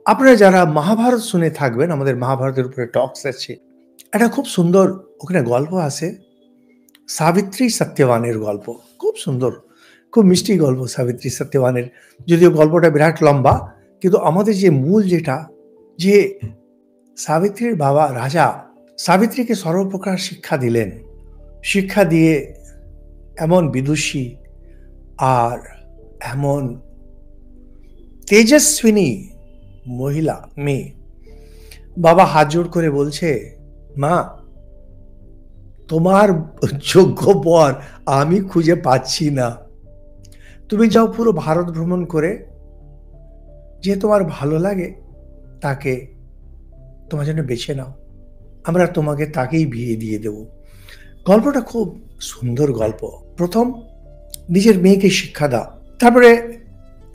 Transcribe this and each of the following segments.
আপনারা যারা মহাভারত শুনে থাকবেন, আমাদের মহাভারতের উপরে টক্স আছে। একটা খুব সুন্দর ওখানে গল্প আছে, সাবিত্রী সত্যবানের গল্প। খুব সুন্দর, খুব মিষ্টি গল্প সাবিত্রী সত্যবানের। যদিও গল্পটা বিরাট লম্বা, কিন্তু আমাদের যে মূল যেটা, যে সাবিত্রীর বাবা রাজা সাবিত্রীকে সর্বপ্রকার শিক্ষা দিলেন। শিক্ষা দিয়ে এমন বিদুষী আর এমন তেজস্বিনী মহিলা মেয়ে, বাবা হাত জোড় করে বলছে, মা তোমার যোগ্য বর আমি খুঁজে পাচ্ছি না। তুমি যাও পুরো ভারত ভ্রমণ করে, যে তোমার ভালো লাগে তাকে তোমার জন্য বেছে নাও, আমরা তোমাকে তাকেই বিয়ে দিয়ে দেব। গল্পটা খুব সুন্দর গল্প। প্রথম নিজের মেয়েকে শিক্ষা দাও, তারপরে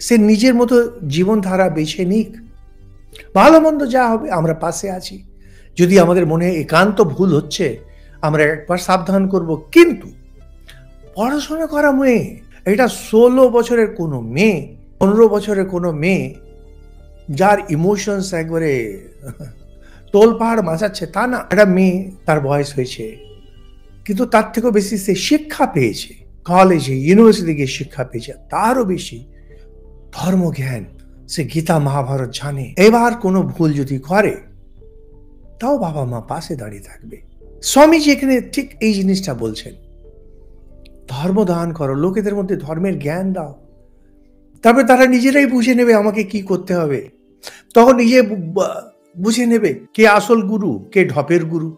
সে নিজের মতো জীবনধারা বেছে নিক। ভালো মন্দ যা হবে আমরা পাশে আছি। যদি আমাদের মনে একান্ত ভুল হচ্ছে, আমরা একবার সাবধান করব। কিন্তু পড়াশোনা করা মেয়ে, এটা 16 বছরের কোনো মেয়ে, 15 বছরের কোনো মেয়ে যার ইমোশনস একবারে তোলপাহাড় মাচাচ্ছে তা না। একটা মেয়ে, তার বয়স হয়েছে, কিন্তু তার থেকেও বেশি সে শিক্ষা পেয়েছে, কলেজে ইউনিভার্সিটি গিয়ে শিক্ষা পেয়েছে। তারও বেশি ধর্মজ্ঞান, সে গীতা মহাভারত জানে। এবার কোনো ভুল যদি করে, তাও বাবা মা পাশে দাঁড়িয়ে থাকবে। স্বামীজি এখানে ঠিক এই জিনিসটা বলছেন, ধর্ম দান করো, লোকেদের মধ্যে ধর্মের জ্ঞান দাও, তারপরে তারা নিজেরাই বুঝে নেবে আমাকে কি করতে হবে। তখন নিজে বুঝে নেবে কে আসল গুরু, কে ঢপের গুরু।